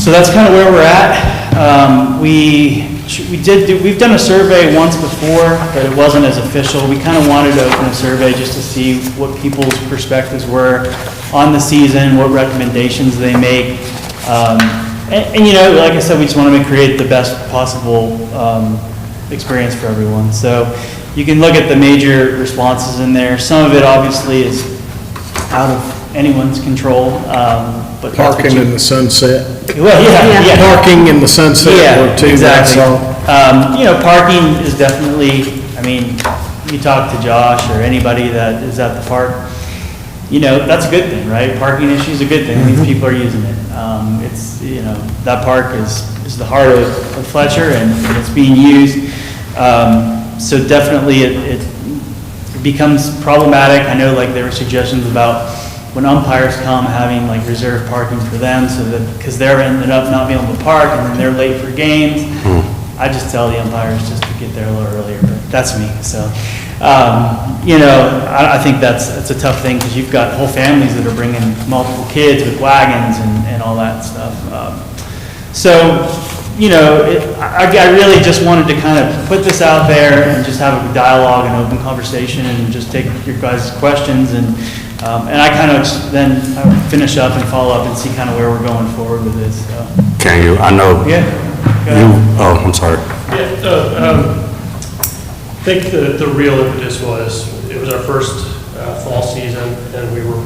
So that's kind of where we're at. We've done a survey once before, but it wasn't as official. We kind of wanted to open a survey just to see what people's perspectives were on the season, what recommendations they make. And like I said, we just want to create the best possible experience for everyone. So you can look at the major responses in there. Some of it obviously is out of anyone's control. But Parking in the Sunset. Well, yeah. Parking in the Sunset. Yeah, or two, exactly. that's all. Parking is definitely, you talk to Josh or anybody that is at the park, that's a good thing, right? Parking issue is a good thing. These people are using it. That park is the heart of Fletcher and it's being used. So definitely it becomes problematic. I know like there were suggestions about when umpires come, having like reserved parking for them so that, because they're ended up not being able to park and then they're late for games. I just tell the umpires just to get there a little earlier, but that's me. So, I think that's a tough thing because you've got whole families that are bringing multiple kids with wagons and all that stuff. I really just wanted to kind of put this out there and just have a dialogue and open conversation and just take your guys' questions and I kind of then finish up and follow up and see kind of where we're going forward with this. So. Can you? I know. Yeah. I'm sorry. Yeah. I think the real impetus was it was our first fall season, and we were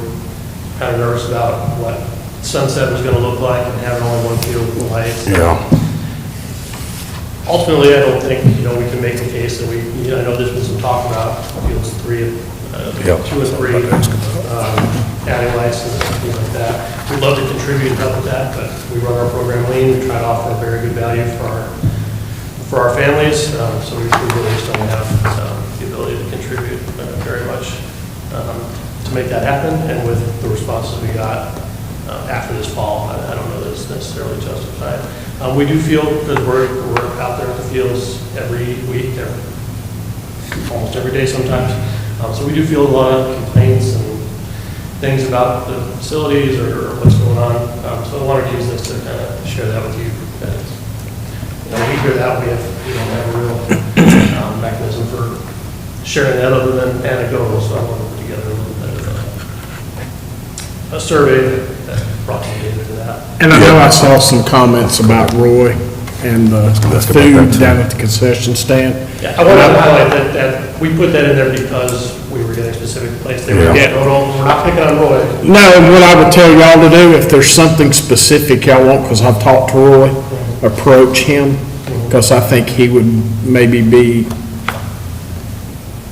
kind of nervous about what Sunset was going to look like and having only one field with lights. Yeah. Ultimately, I don't think we can make the case that I know there's been some talk about fields 2 and 3, adding lights and things like that. We'd love to contribute and help with that, but we run our program lean. We try to offer a very good value for our families, so we really just don't have the ability to contribute very much to make that happen. And with the responses we got after this fall, I don't know that it's necessarily justified. We do feel, because we're out there at the fields every week, almost every day sometimes. So we do feel a lot of complaints and things about the facilities or what's going on. So I wanted to use this to kind of share that with you. We hear that we don't have a real mechanism for sharing that other than anecdotal. So I want to put together a little bit of a survey that brought some data to that. And I know I saw some comments about Roy and the food down at the concession stand. Yeah, I want to highlight that we put that in there because we were getting specific complaints. They were we're not picking on Roy. No, and what I would tell y'all to do, if there's something specific y'all want, because I've talked to Roy, approach him, because I think he would maybe be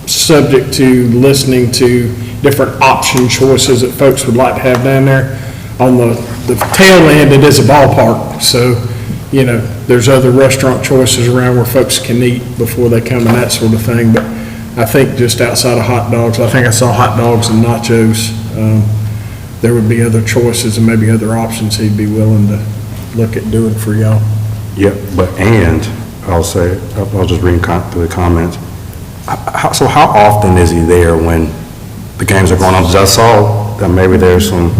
subject to listening to different option choices that folks would like to have down there. On the tail end, it is a ballpark, so there's other restaurant choices around where folks can eat before they come and that sort of thing. But I think just outside of hot dogs, I think I saw hot dogs and nachos. There would be other choices and maybe other options he'd be willing to look at doing for y'all. Yeah, I'll just read through the comments. So how often is he there when the games are going on? Because I saw that maybe there's some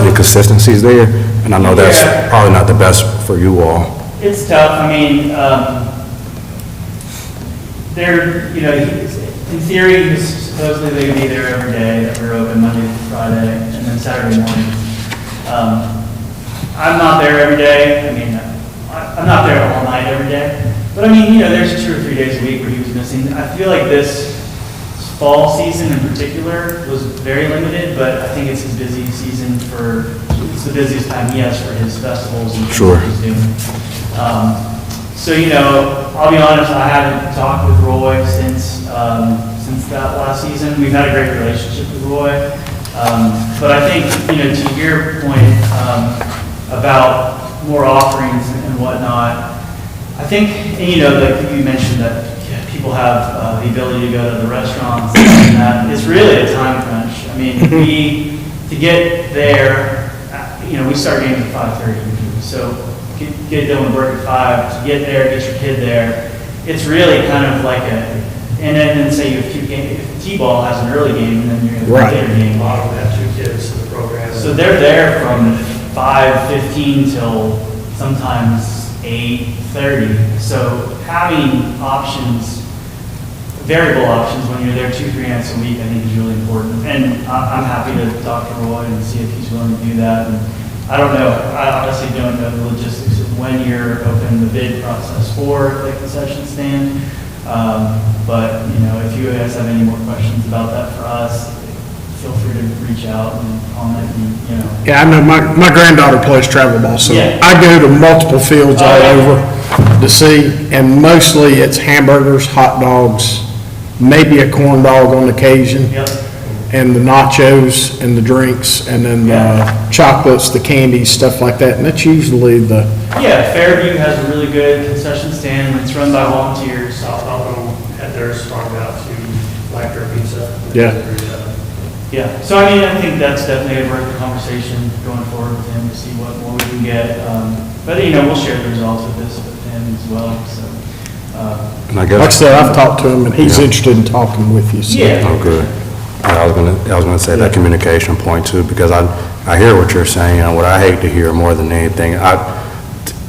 inconsistencies there, and I know that's probably not the best for you all. It's tough. In theory, supposedly they would be there every day, that we're open Monday through Friday, and then Saturday mornings. I'm not there every day. I'm not there all night every day. But there's 2 or 3 days a week where he was missing. I feel like this fall season in particular was very limited, but I think it's his busy season it's the busiest time he has for his festivals and things that he's doing. I'll be honest, I haven't talked with Roy since that last season. We've had a great relationship with Roy. But I think, to your point about more offerings and whatnot, I think, like you mentioned that people have the ability to go to the restaurants and that it's really a time crunch. To get there, we start games at 5:30. So get done with work at 5, to get there, get your kid there. It's really kind of like and then say you have 2 games. If T-ball has an early game and then you're going to have a later game. A lot of them have 2 kids in the program. So they're there from 5:15 till sometimes 8:30. So having options, variable options when you're there 2-3 nights a week, I think is really important. And I'm happy to talk to Roy and see if he's willing to do that. And I don't know, I honestly don't know the logistics of when you're opening the bid process for the concession stand. But, you know, if you guys have any more questions about that for us, feel free to reach out and comment and, you know. Yeah, I know my granddaughter plays travel ball, so Yeah. I go to multiple fields all Oh, yeah. over to see, and mostly it's hamburgers, hot dogs, maybe a corn dog on occasion, Yep. and the nachos and the drinks, and then the Yeah. chocolates, the candies, stuff like that, and that's usually the, Yeah, Fairview has a really good concession stand. It's run by volunteers. South Elkhorn had theirs farmed out to Lacter Pizza. Yeah. Yeah, so I mean, I think that's definitely worth the conversation going forward with him to see what more we can get. But, you know, we'll share the results of this with him as well, so. And I like I guess, said, I've talked to him, and he's Yeah. interested in talking with you, so. Yeah. oh, good. Yeah, I was gonna say that communication point too, because I hear what you're saying, and what I hate to hear more than anything,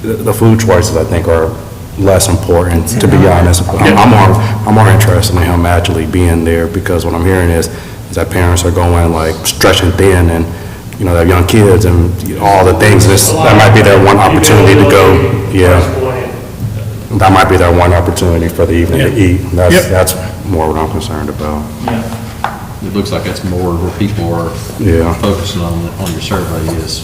the food choices, I think, are less important, to be honest. I'm more interested in him actually being there, because what I'm hearing is that parents are going like stretching thin, and, you know, they have young kids and all the things, that might be their one opportunity to go, yeah. That might be their one opportunity for the evening to eat. Yep. That's more what I'm concerned about. Yeah. It looks like that's more where people are Yeah. focusing on your survey is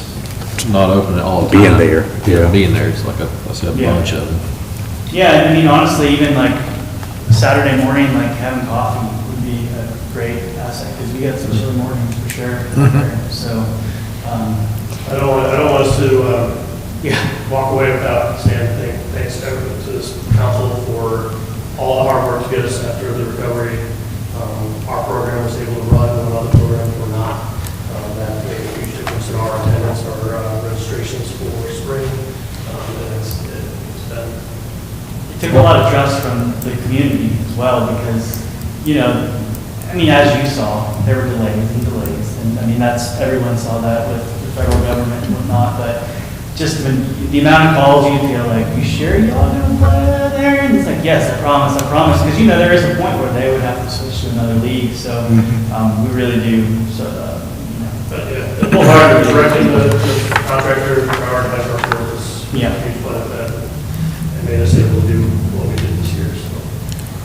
not open all the time. Being there, yeah. Being there, it's like I said, a Yeah. bunch of them. Yeah, I mean, honestly, even like Saturday morning, like having coffee would be a great asset, because we got some chilly mornings for sure. So, I don't want us to, yeah, walk away without saying thanks to this council for all the hard work to get us after the recovery. Our program was able to run when other programs were not. That made a huge difference in our attendance, our registrations for spring. And it's been, it took a lot of trust from the community as well, because, you know, I mean, as you saw, there were delays and delays, and I mean, everyone saw that with the federal government and whatnot, but just when, the amount of calls you feel like, you sure y'all gonna play there? And it's like, yes, I promise, because, you know, there is a point where they would have to switch to another league, so, we really do, so, you know. but yeah, pull hard directing the contractor to prioritize our work was a Yeah. huge benefit. And made us able to do what we did this year, so.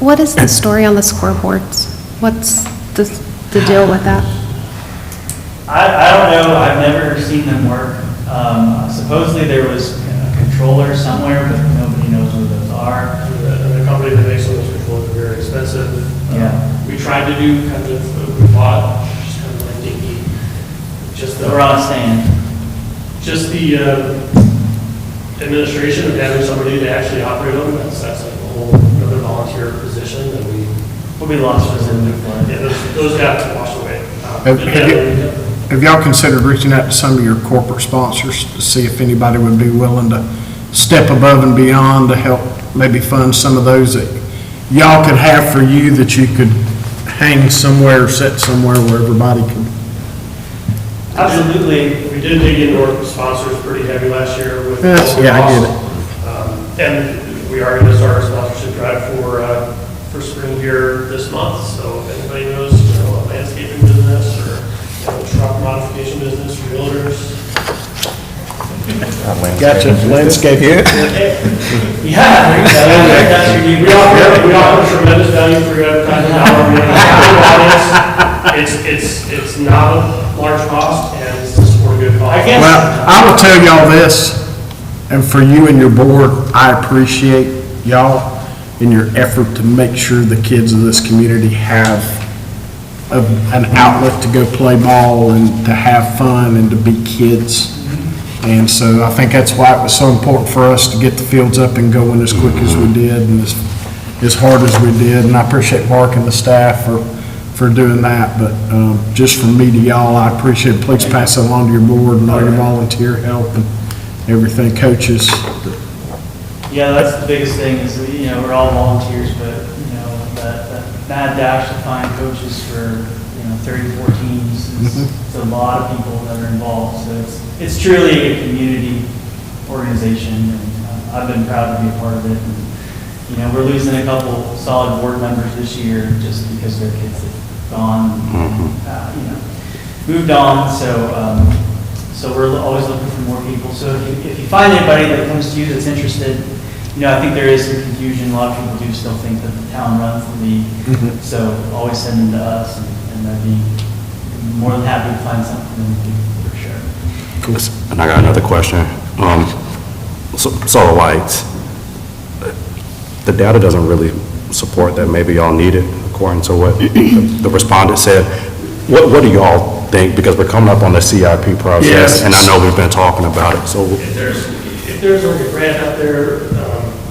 What is the story on the scoreboards? What's the deal with that? I don't know, I've never seen them work. Supposedly there was a controller somewhere, but nobody knows where those are. And the company that makes those controls are very expensive. Yeah. We tried to do kind of, we bought, just kind of like dinky, just They're on a stand. the administration of having somebody to actually operate them, that's like a whole other volunteer position that we, We'll be lost for some new flood. yeah, those got washed away. Have y'all considered reaching out to some of your corporate sponsors to see if anybody would be willing to step above and beyond to help maybe fund some of those that y'all could have for you, that you could hang somewhere, set somewhere where everybody can? Absolutely. We did dig into our sponsors pretty heavy last year with. Yes, yeah, I get it. And we are going to start our sponsorship drive for spring here this month, so if anybody knows, you know, a landscaping business or, you know, truck modification business, realtors. Gotcha, landscape. Yeah, there you go. That's your new- We offer tremendous value for your advertising dollar. It's not a large cost, and it's just for a good cause. I guess- Well, I will tell y'all this, and for you and your board, I appreciate y'all in your effort to make sure the kids of this community have an outlet to go play ball and to have fun and to be kids. And so I think that's why it was so important for us to get the fields up and going as quick as we did and as hard as we did. And I appreciate Mark and the staff for doing that. But just from me to y'all, I appreciate it. Please pass that along to your board and all your volunteer help and everything, coaches. Yeah, that's the biggest thing is, you know, we're all volunteers, but, you know, that mad dash to find coaches for, you know, 34 teams, it's a lot of people that are involved. So it's truly a community organization, and I've been proud to be a part of it. And, you know, we're losing a couple solid board members this year just because their kids have gone, you know, moved on. So we're always looking for more people. So if you find anybody that comes to you that's interested, you know, I think there is some confusion. A lot of people do still think that the town runs the league. So always send them to us, and I'd be more than happy to find something for sure. And I got another question. Solar lights, the data doesn't really support that maybe y'all need it, according to what the respondent said. What do y'all think? Because we're coming up on the CIP process, Yes. and I know we've been talking about it, so. If there's like a grant out there,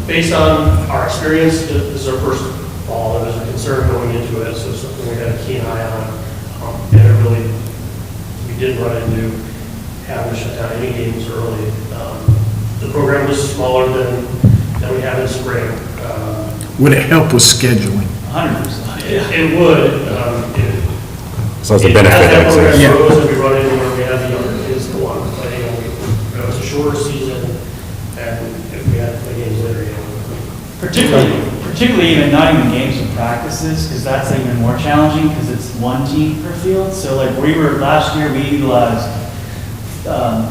based on our experience, this is our first fall, and there's a concern going into it, so it's something we had a keen eye on. And it really, we did run into having to shut down any games early. The program was smaller than we had in spring. Would it help with scheduling? 100%. It would. So it's a benefit. As that program Yeah. grows and we run into where we have the younger kids go on playing, it was a shorter season, and if we had to play games later, you know. Particularly even not even games and practices, because that's even more challenging because it's one team per field. So like last year, we utilized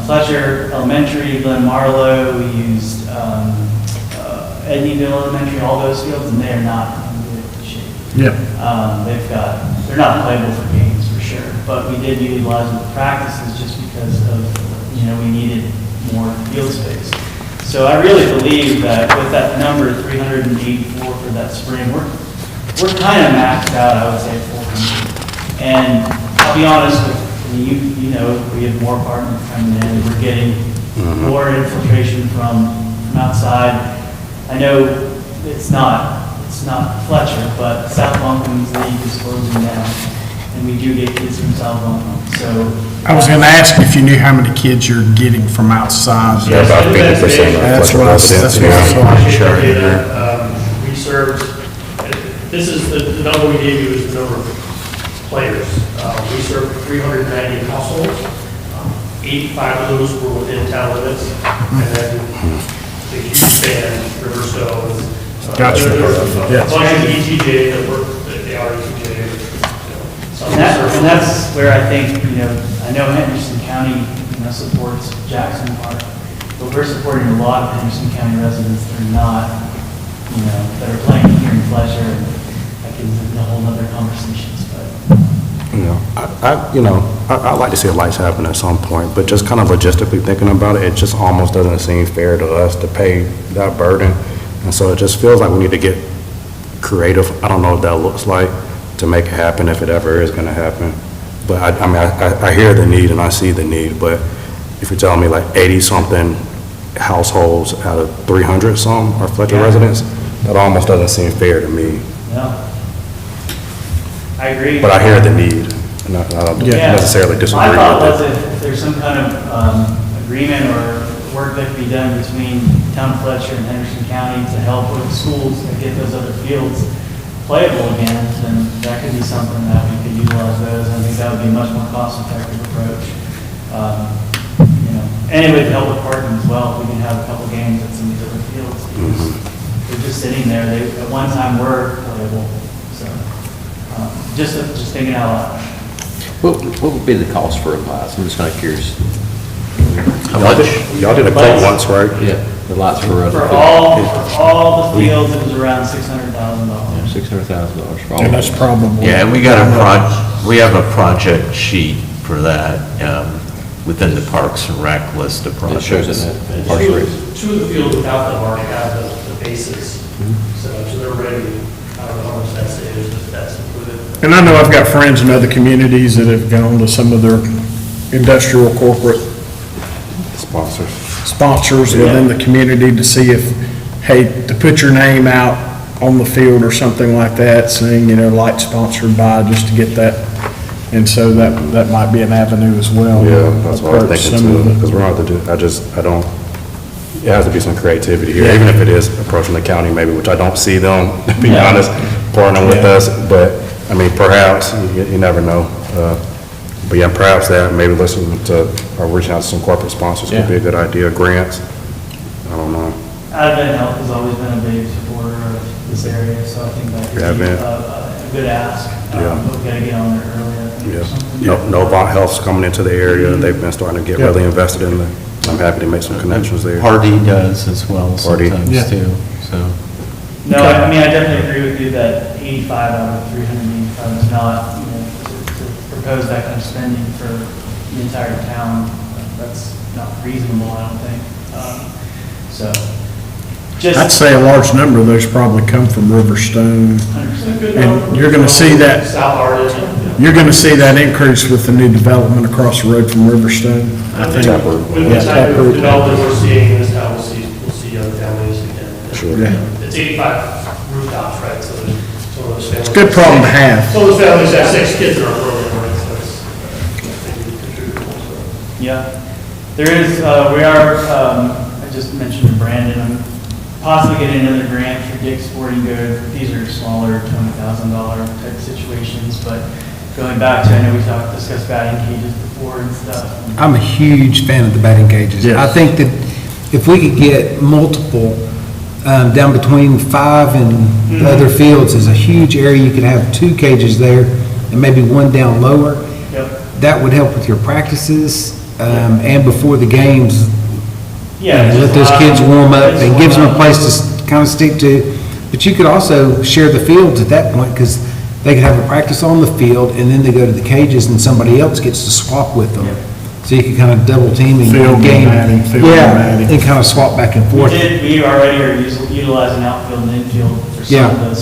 Fletcher Elementary, Glen Marlowe, we used Edneyville Elementary, all those fields, and they are not in good shape. Yeah. They're not playable for games for sure, but we did utilize them for practices just because of, you know, we needed more field space. So I really believe that with that number, 384 for that spring, we're kind of maxed out, I would say, at 400. And I'll be honest with you, you know, we have more apartments coming in, we're getting more infiltration from outside. I know it's not Fletcher, but South Buncombe's league is closing down, and we do get kids from South Buncombe, so. I was gonna ask if you knew how many kids you're getting from outside. Yeah, about 50% of That's Fletcher what I- residents. that's what I yeah. thought. Sure. We served, this is the number we gave you is the number of players. We served 390 households. 85 of those were within town limits, and then the huge band, Riverstone. Gotcha. There's a Yes. bunch of ETJ that work, that they are ETJ. you know, some serve- And that's where I think, you know, I know Henderson County, you know, supports Jackson Park, but we're supporting a lot of Henderson County residents that are not, you know, that are playing here in Fletcher, and that gets into a whole other conversations, but. I'd like to see the lights happen at some point, but just kind of logistically thinking about it, it just almost doesn't seem fair to us to pay that burden. And so it just feels like we need to get creative. I don't know what that looks like to make it happen, if it ever is gonna happen. But I hear the need and I see the need, but if you're telling me like 80-something households out of 300-some are Fletcher Yeah. residents, that almost doesn't seem fair to me. No. I agree. But I hear the need, and I don't Yeah. necessarily disagree My thought with was it. if there's some kind of agreement or work that could be done between Town of Fletcher and Henderson County to help with the schools to get those other fields playable again, then that could be something that we could utilize those. I think that would be a much more cost-effective approach. You know, and it would help with parking as well. If we can have a couple games at some of these other fields. Because they're just sitting there. They, at one time, were playable. So, just thinking out loud. What would be the cost for a lights? I'm just kind of curious. How Y'all much? y'all did a quote once, right? Yeah, the lights for For all the fields, it was around $600,000. $600,000 for all. And that's probably. Yeah, and we have a project sheet for that, within the Parks and Rec list of It shows projects. it And in Parks and Rec. two of the fields without them already have the bases, so they're ready. I don't know how much that saves, if that's included. And I know I've got friends in other communities that have gone to some of their industrial corporate Sponsors. sponsors within the community to see if, hey, to put your name out on the field or something like that, saying, you know, light sponsored by, just to get that. And so that might be an avenue as well. Yeah, that's what I was Approach thinking some of too, the- because we're going to have to do, I don't, it has to be some creativity here, even if it is approaching the county maybe, which I don't see them, to be Yeah. honest, partnering with Yeah. us, but, I mean, perhaps, you never know. But yeah, perhaps that, maybe listening to, or reaching out to some corporate sponsors could be a good idea, grants. I don't know. Advent Health has always been a big supporter of this area, so I think that could be Advent. a good ask. Yeah. But we gotta get on there early, I think, or something. Yeah, Novant Health's coming into the area, they've been starting to get really invested in it. I'm happy to make some connections there. Hardy does as well Hardy. Yeah. sometimes too, so. No, I mean, I definitely agree with you that 85 out of 385 is not, to propose that kind of spending for the entire town, that's not reasonable, I don't think. So, I'd just. say a large number of those probably come from Riverstone. 100%. And you're gonna see that, South Arden, you're gonna see that increase with the new development across the road from Riverstone. I think. with the Yeah, type of Taproot. development we're seeing in this town, we'll see young families again. Sure. Yeah. It's 85 rooftops, right, so there's some of those families. It's a good problem to have. Some of those families have 6 kids in our program, right, so it's, I think we contribute also. Yeah, there is, we are, I just mentioned to Brandon, I'm possibly getting another grant for Dick's Sporting Goods. These are smaller, $20,000 type situations, but going back to, I know we discussed batting cages before and stuff. I'm a huge fan of the batting cages. Yes. I think that if we could get multiple down between 5 and the other fields is a huge area. You could have 2 cages there and maybe 1 down lower. Yep, That would help with your practices and before the games. yeah. Let just those allow kids warm up kids and to gives them warm a up. place to kind of stick to. But you could also share the fields at that point because they could have a practice on the field and then they go to the cages and somebody else gets to swap with them. Yep. So you could kind of double team and Field and game. batting, field and Yeah, batting. and kind of swap back and forth. We already are utilizing outfield and infield for some Yeah. of the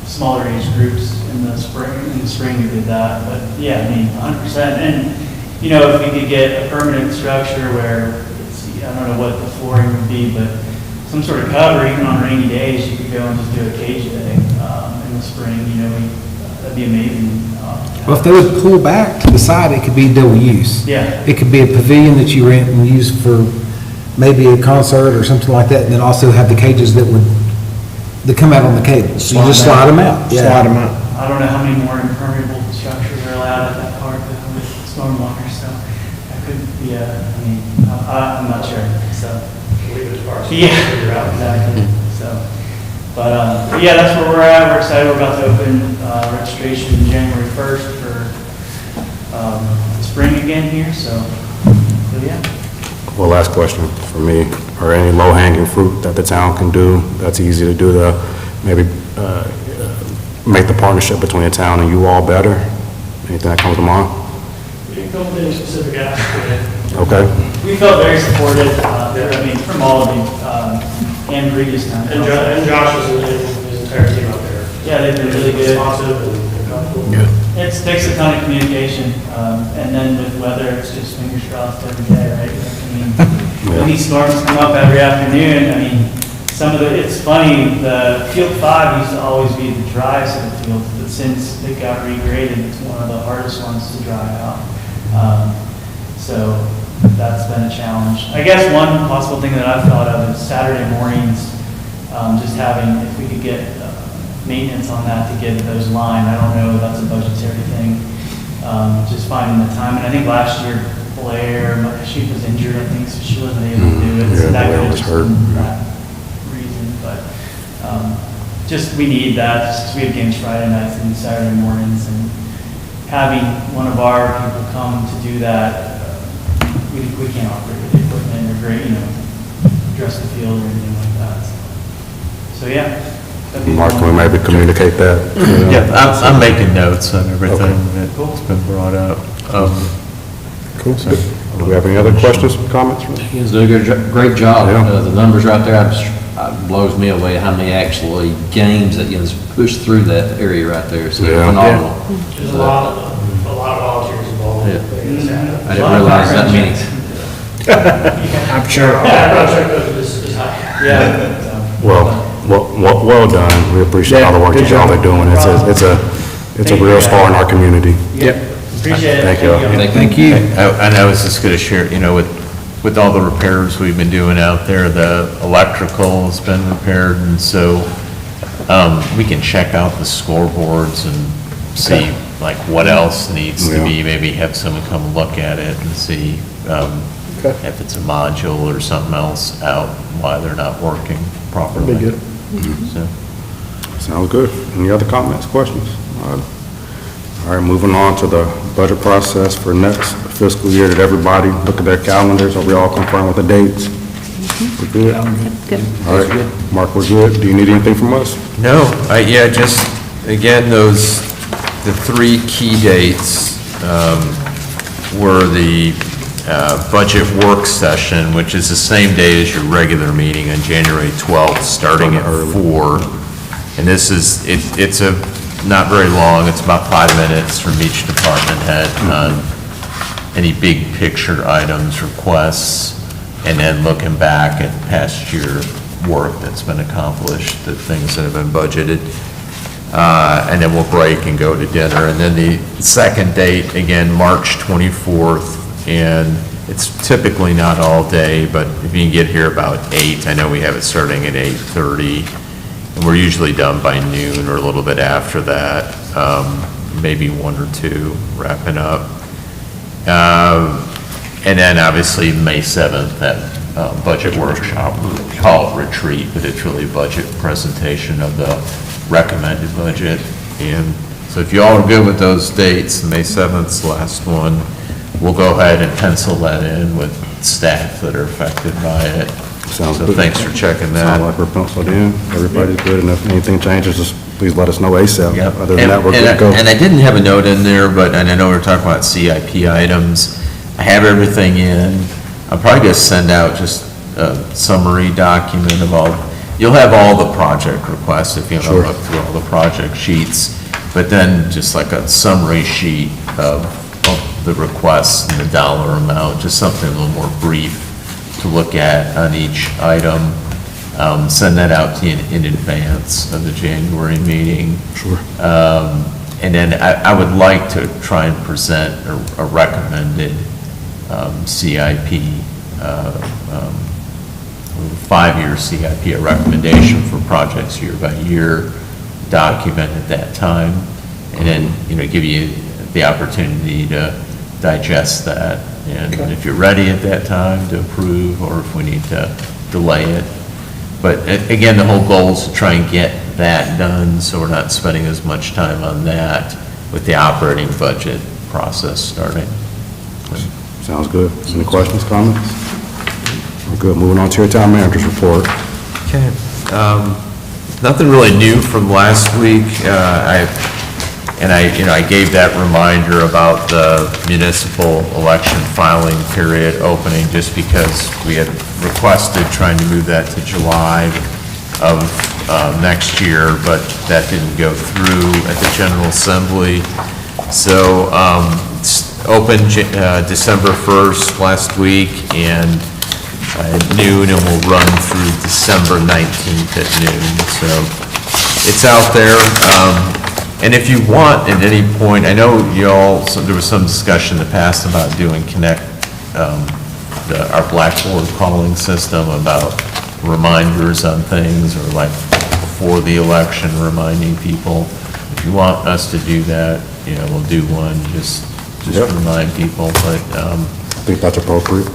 smaller age groups in the spring we did that, but yeah, I mean, 100%. And, if we could get a permanent structure where it's, I don't know what the flooring would be, but some sort of cover, even on rainy days, you could go and just do a cage day, in the spring, that'd be amazing. Well, if they would pull back to the side, it could be dual use. Yeah. It could be a pavilion that you rent and use for maybe a concert or something like that, and then also have the cages that come out on the cables. So you just slide them out. Slide them out. I don't know how many more impermeable structures are allowed at that park with stormwater, so that could be I'm not sure, so. Leave it as far as. Yeah, Figure out. exactly, so. But yeah, that's where we're at. We're excited. We're about to open registration January 1st for spring again here, so yeah. Well, last question for me, are any low-hanging fruit that the town can do that's easy to do to maybe make the partnership between the town and you all better? Anything that comes to mind? We didn't go with any specific ask today. Okay, We felt very supported, from all of you, and previous times. And Josh and his entire team out there. Yeah, they've been really good. Responsive and comfortable. Good. It takes a ton of communication, and then with weather, it's just fingers crossed every day, right? When these storms come up every afternoon, it's funny, the Field 5 used to always be the driest of the fields, but since it got regraded, it's one of the hardest ones to dry out. So that's been a challenge. I guess one possible thing that I've thought of is Saturday mornings, just having, if we could get maintenance on that to get those lined. I don't know if that's a budgetary thing, just finding the time. And I think last year Blair, she was injured, I think, so she wasn't able to do it. So Yeah, that Blair could was have hurt. been that reason, but just we need that, just 'cause we have games Friday nights and Saturday mornings, and having one of our people come to do that, we can't operate with the equipment or dress the field or anything like that. So yeah. that'd be Mark, fun. can we maybe communicate that? Yeah, I'm making notes on everything Cool. that's been brought up. Cool. Do we have any other questions, comments? You guys do a great job. Yeah. The numbers right there, it blows me away how many actually games that you push through that area right there. So Yeah. phenomenal. There's a lot of volunteers involved. Yeah. Making this happen. I didn't realize that many. I'm sure. Background check is high. Yeah. Well done. We appreciate all the work Yeah, that good y'all job. are doing. It's a Thank you, real guys. star in our community. Yep. Appreciate it. Thank you. Thank you. And I was just gonna share, with all the repairs we've been doing out there, the electrical has been repaired, and so, we can check out the scoreboards and see, like, what else needs to Yeah. be, maybe have someone come look at it and see, Okay. if it's a module or something else out, why they're not working properly. Be good. So, Sounds good. Any other comments, questions? All right, moving on to the budget process for next fiscal year. Did everybody look at their calendars? Are we all confirmed with the dates? We're good? Good. All right, Mark, we're good. Do you need anything from us? no, yeah, just, again, the three key dates were the budget work session, which is the same day as your regular meeting on January 12th, starting at 4. And this is, it's not very long, it's about 5 minutes from each department head on any big picture items, requests, and then looking back at past year work that's been accomplished, the things that have been budgeted. And then we'll break and go to dinner. And then the second date, again, March 24th, and it's typically not all day, but if you can get here about 8, I know we have it starting at 8:30, and we're usually done by noon or a little bit after that, maybe 1 or 2 wrapping up. And then obviously May 7th, that budget workshop, we call it retreat, but it's really a budget presentation of the recommended budget. And so if you all are good with those dates, May 7th's the last one, we'll go ahead and pencil that in with staff that are affected by it. Sounds So good. thanks for checking Sound that. like we're penciled in. Everybody's good, and if anything changes, just please let us know ASAP. Yep. Other than that, we're good to go. And I didn't have a note in there, but, and I know we're talking about CIP items. I have everything in. I'm probably gonna send out just a summary document of all, you'll have all the project requests if you want to Sure. look through all the project sheets, but then just like a summary sheet of the requests and the dollar amount, just something a little more brief to look at on each item. Send that out to you in advance of the January meeting. Sure. And then I would like to try and present a recommended CIP, 5-year CIP, a recommendation for projects year by year, document at that time, and then, give you the opportunity to digest that. And if you're ready at that time to approve, or if we need to delay it. But again, the whole goal is to try and get that done, so we're not spending as much time on that with the operating budget process starting. Sounds good. Any questions, comments? We're good. Moving on to your town manager's report. Okay. Nothing really new from last week. I gave that reminder about the municipal election filing period opening just because we had requested trying to move that to July of next year, but that didn't go through at the General Assembly. So it's open December 1st last week and at noon, and we'll run through December 19th at noon. So it's out there. And if you want at any point, I know there was some discussion in the past about doing our Blackboard calling system about reminders on things, or like before the election, reminding people. If you want us to do that, we'll do one, just Yep. remind people, but, I think that's appropriate.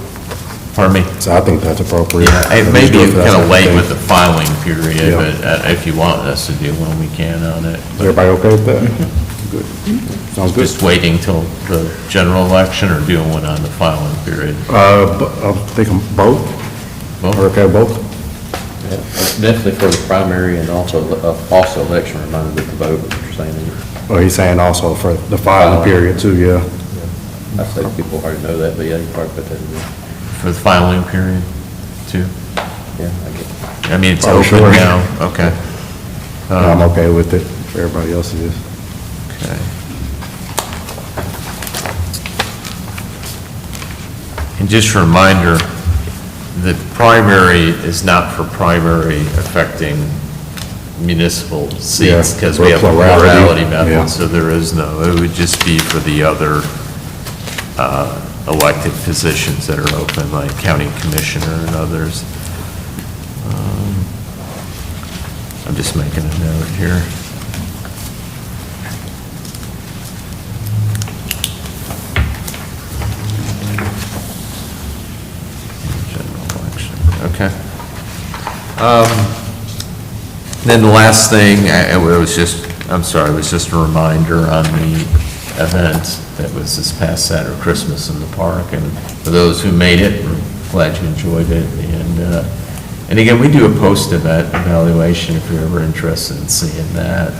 pardon me? So I think that's appropriate. Yeah, it may be Let's do it for that kind of late second with the thing. filing period, Yeah. but if you want us to do one, we can on it. Is everybody okay with that? Good. Sounds good. Just waiting till the general election, or doing one on the filing period? I'm thinking both. Both? Or okay, both? Definitely for the primary and also election reminder to vote, what you're saying. Oh, he's saying also for the filing period too, yeah. I say people already know that, but yeah, you probably put that in there. For the filing period, too? Yeah, I get it. I mean, it's Oh, open sure. now, okay. I'm okay with it. Everybody else is. Okay. And just a reminder, the primary is not for primary affecting municipal seats, Yeah, because for we have a plurality, plurality yeah. method, so there is no, it would just be for the other elected positions that are open, like county commissioner and others. I'm just making a note here. Okay. Then the last thing, it was just, I'm sorry, it was just a reminder on the event that was this past Saturday, Christmas in the park, and for those who made it, we're glad you enjoyed it, and again, we do a post-event evaluation if you're ever interested in seeing that,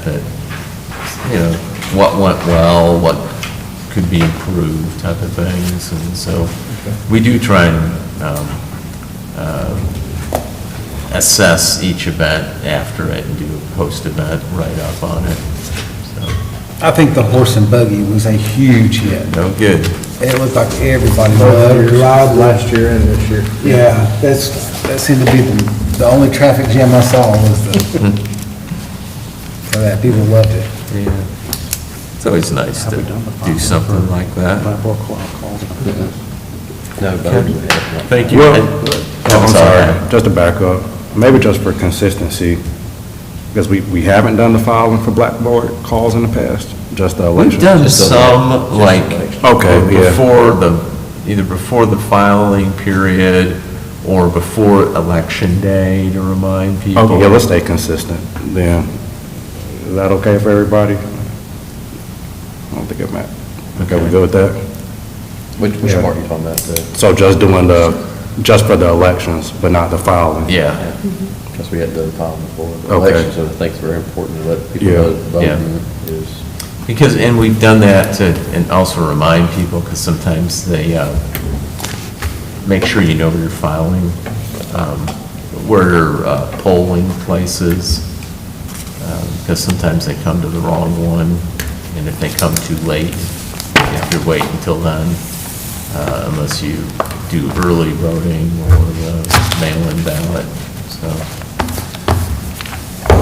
you know, what went well, what could be improved type of things, and so we do try and assess each event after it and do a post-event write-up on it. So, I think the horse and buggy was a huge hit. no, good. It looked like everybody loved to ride. Last year and this year. Yeah, that seemed to be the only traffic jam I saw was so that people loved it. Yeah. It's always nice to do something like that. No, but Thank you. Well, I'm I'm sorry, just to back up, maybe just for consistency, because we haven't done the filing for blackboard calls in the past, just the election. We've done some, like, Okay, yeah. either before the filing period or before election day to remind people. Okay, yeah, let's stay consistent then. Is that okay for everybody? I don't think it matters. Okay, we good with that? which Yeah. part are you talking about? So just doing just for the elections, but not the filing? Yeah, Because we had done the file before. The Okay. elections, I think it's very important to let people Yeah. know that voting is. because, and we've done that to, and also remind people, because sometimes they, make sure you know where you're filing, where your polling places, because sometimes they come to the wrong one, and if they come too late, you have to wait until then, unless you do early voting or the mail-in ballot, so.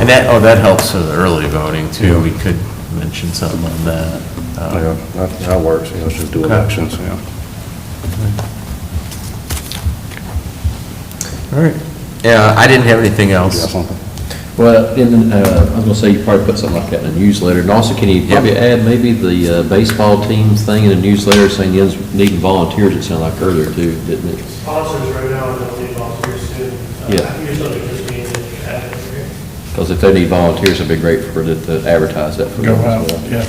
And that helps for the early voting too, we could mention something on that. Yeah, that works, yeah, let's just do Okay. elections, yeah. All right. Yeah, I didn't have anything You else. got something? Well, I was gonna say, you probably put something like that in the newsletter, and also can you probably add maybe the baseball teams thing in the newsletter, saying you needing volunteers, it sounded like earlier too, didn't it? Sponsors right now, and they'll need volunteers soon. Yeah. Here's something just means that add it here. Because if they need volunteers, it'd be great for it to advertise that for them as well.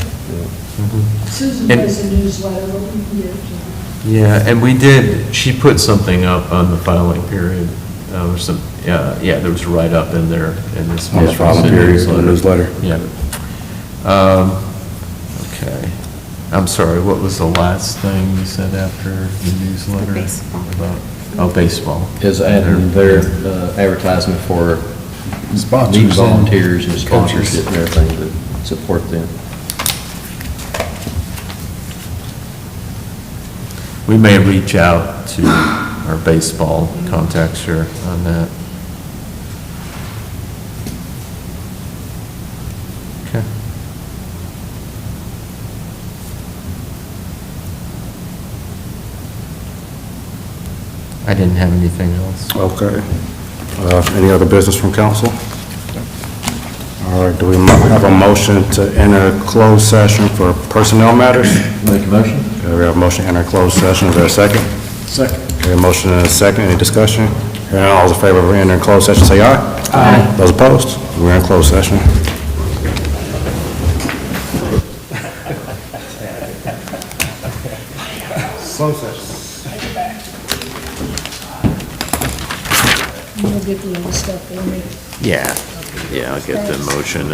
Susan And- does a newsletter, what we can get. Yeah, and we did, she put something up on the filing period, or some, yeah, there was a write-up in there in this. On the most filing recent period, in the newsletter. Yeah. Okay. I'm sorry, what was the last thing you said after the newsletter? Baseball. About- Oh, baseball. Is adding their advertisement for need volunteers and sponsorship and everything to support them. We may reach out to our baseball contacts here on that. Okay. I didn't have anything else. Okay. Any other business from council? All right, do we have a motion to enter closed session for personnel matters? Make a motion? Okay, we have a motion to enter closed session, is there a second? Second. Okay, a motion and a second, any discussion? Hearing none, all those in favor of entering closed session, say aye. Aye. Those opposed? We're in closed session. You'll get the other stuff for me. Yeah, I'll get the motion.